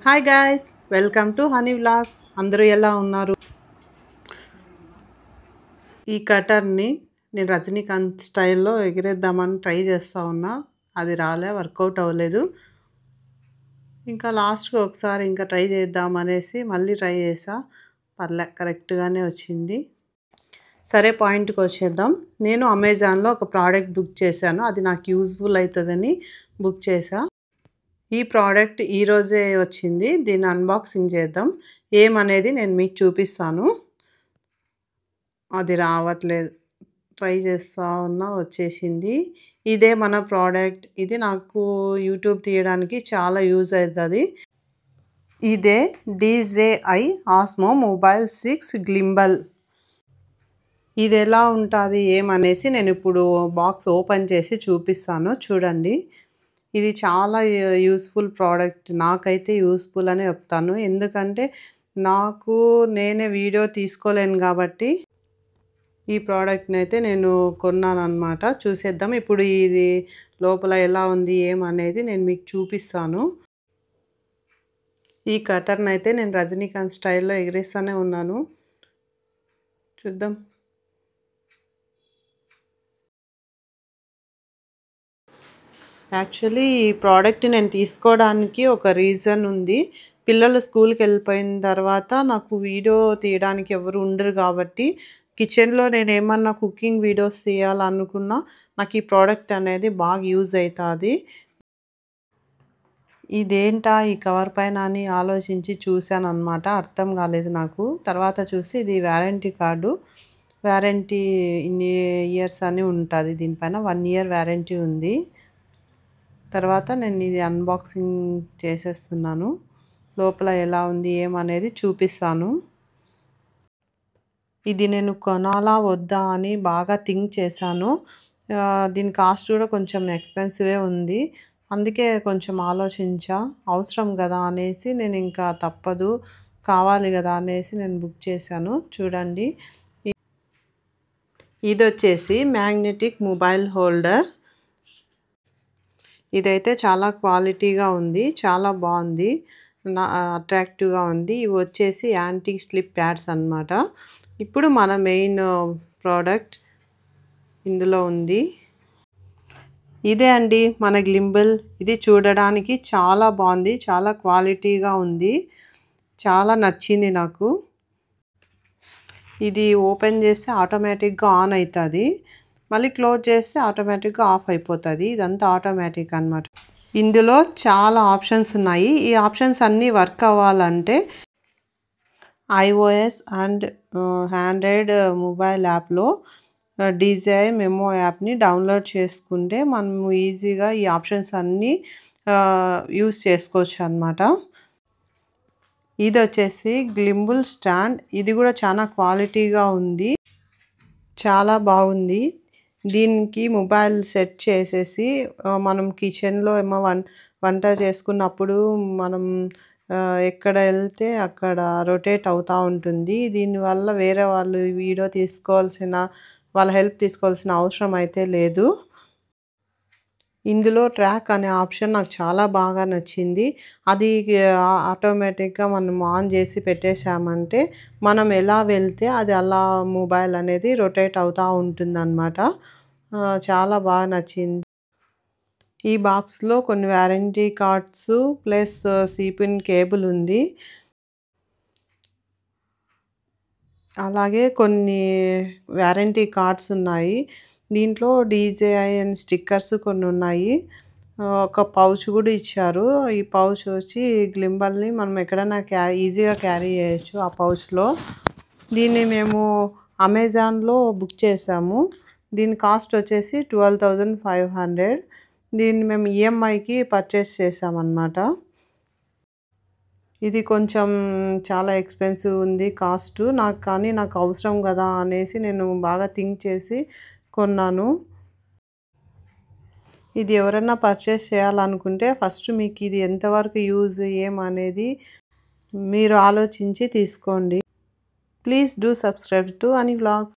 Hi guys, welcome to honey vlogs. అందరూ ఎలా ఉన్నారు? ఈ కటర్ని నేను రజనీకాంత్ స్టైల్లో ఎగిరేద్దామని ట్రై చేస్తూ ఉన్నా. అది వర్కౌట్ అవ్వలేదు. ఇంకా లాస్ట్కి ఒకసారి ఇంకా ట్రై చేద్దామనేసి మళ్ళీ ట్రై చేసా. కరెక్ట్గానే వచ్చింది. సరే, పాయింట్కి వచ్చేద్దాం. నేను అమెజాన్లో ఒక ప్రోడక్ట్ బుక్ చేశాను. అది నాకు యూజ్ఫుల్ అవుతుందని బుక్ చేశా. ఈ ప్రోడక్ట్ ఈరోజే వచ్చింది. దీన్ని అన్బాక్సింగ్ చేద్దాం. ఏమనేది నేను మీకు చూపిస్తాను. అది రావట్లేదు, ట్రై చేస్తూ ఉన్నా, వచ్చేసింది. ఇదే మన ప్రోడక్ట్. ఇది నాకు యూట్యూబ్ తీయడానికి చాలా యూజ్ అవుతుంది. ఇదే DJI Osmo Mobile 6 గ్లింబల్. ఇది ఎలా ఉంటుంది ఏమనేసి నేను ఇప్పుడు బాక్స్ ఓపెన్ చేసి చూపిస్తాను, చూడండి. ఇది చాలా యూస్ఫుల్ ప్రోడక్ట్. నాకైతే యూస్ఫుల్ అని చెప్తాను. ఎందుకంటే నేనే వీడియో తీసుకోలేను కాబట్టి ఈ ప్రోడక్ట్ని అయితే నేను కొన్నాను అనమాట. చూసేద్దాం ఇప్పుడు ఇది లోపల ఎలా ఉంది ఏమనేది నేను మీకు చూపిస్తాను. ఈ కటర్ని అయితే నేను రజనీకాంత్ స్టైల్లో ఎగిరేస్తూనే ఉన్నాను. చూద్దాం. యాక్చువల్లీ ఈ ప్రోడక్ట్ నేను తీసుకోవడానికి ఒక రీజన్ ఉంది. పిల్లలు స్కూల్కి వెళ్ళిపోయిన తర్వాత నాకు వీడియో తీయడానికి ఎవరు ఉండరు కాబట్టి కిచెన్లో నేను ఏమన్నా కుకింగ్ వీడియోస్ తీయాలనుకున్నా నాకు ఈ ప్రోడక్ట్ అనేది బాగా యూజ్ అవుతుంది. ఇదేంటా ఈ కవర్ పైన అని ఆలోచించి చూశాను అనమాట. అర్థం కాలేదు నాకు. తర్వాత చూసి ఇది వారంటీ కార్డు. వారంటీ ఇన్ని ఇయర్స్ అని ఉంటుంది. దీనిపైన 1 ఇయర్ వారంటీ ఉంది. తర్వాత నేను ఇది అన్బాక్సింగ్ చేసేస్తున్నాను. లోపల ఎలా ఉంది ఏమనేది చూపిస్తాను. ఇది నేను కొనాలా వద్దా అని బాగా థింక్ చేశాను. దీని కాస్ట్ కూడా కొంచెం ఎక్స్పెన్సివే ఉంది. అందుకే కొంచెం ఆలోచించా. అవసరం కదా అనేసి నేను ఇంకా తప్పదు, కావాలి కదా అనేసి నేను బుక్ చేశాను. చూడండి, ఇది వచ్చేసి మ్యాగ్నెటిక్ మొబైల్ హోల్డర్. ఇదైతే చాలా క్వాలిటీగా ఉంది, చాలా బాగుంది, అట్రాక్టివ్గా ఉంది. ఇవి వచ్చేసి యాంటీ స్లిప్ ప్యాడ్స్ అన్నమాట. ఇప్పుడు మన మెయిన్ ప్రోడక్ట్ ఇందులో ఉంది. ఇదే అండి మన గ్లింబల్. ఇది చూడడానికి చాలా బాగుంది, చాలా క్వాలిటీగా ఉంది, చాలా నచ్చింది నాకు. ఇది ఓపెన్ చేస్తే ఆటోమేటిక్గా ఆన్ అవుతుంది, మళ్ళీ క్లోజ్ చేస్తే ఆటోమేటిక్గా ఆఫ్ అయిపోతుంది. ఇదంతా ఆటోమేటిక్ అన్నమాట. ఇందులో చాలా ఆప్షన్స్ ఉన్నాయి. ఈ ఆప్షన్స్ అన్నీ వర్క్ అవ్వాలంటే iOS అండ్ ఆండ్రాయిడ్ మొబైల్ యాప్లో DJI మెమో యాప్ని డౌన్లోడ్ చేసుకుంటే మనము ఈజీగా ఈ ఆప్షన్స్ అన్నీ యూస్ చేసుకోవచ్చు అన్నమాట. ఇది వచ్చేసి గ్లింబుల్ స్టాండ్. ఇది కూడా చాలా క్వాలిటీగా ఉంది, చాలా బాగుంది. దీనికి మొబైల్ సెట్ చేసేసి మనం కిచెన్లో ఏమో వంట చేసుకున్నప్పుడు మనం ఎక్కడ వెళ్తే అక్కడ రొటేట్ అవుతూ ఉంటుంది. దీనివల్ల వేరే వాళ్ళు వీడియో వాళ్ళ హెల్ప్ తీసుకోవాల్సిన అవసరం అయితే లేదు. ఇందులో ట్రాక్ అనే ఆప్షన్ నాకు చాలా బాగా నచ్చింది. అది ఆటోమేటిక్గా మనం ఆన్ చేసి పెట్టేశామంటే మనం ఎలా వెళ్తే అది అలా మొబైల్ అనేది రొటేట్ అవుతూ ఉంటుందన్నమాట. చాలా బాగా నచ్చింది. ఈ బాక్స్లో కొన్ని warranty cards plus C pin cable ఉంది. అలాగే కొన్ని వారంటీ కార్డ్స్ ఉన్నాయి. దీంట్లో DJI అని స్టిక్కర్స్ కొన్ని ఉన్నాయి. ఒక పౌచ్ కూడా ఇచ్చారు. ఈ పౌచ్ వచ్చి గ్లింబల్ని మనం ఎక్కడైనా ఈజీగా క్యారీ చేయొచ్చు ఆ పౌచ్లో. దీన్ని మేము అమెజాన్లో బుక్ చేసాము. దీని కాస్ట్ వచ్చేసి 12,500. దీన్ని మేము EMIకి పర్చేస్ చేసామన్నమాట. ఇది కొంచెం చాలా ఎక్స్పెన్సివ్ ఉంది కాస్ట్ కానీ నాకు అవసరం కదా అనేసి నేను బాగా థింక్ చేసి కొన్నాను. ఇది ఎవరైనా పర్చేస్ చేయాలనుకుంటే ఫస్ట్ మీకు ఇది ఎంతవరకు యూజ్ ఏమనేది మీరు ఆలోచించి తీసుకోండి. Please do subscribe to honey vlogs.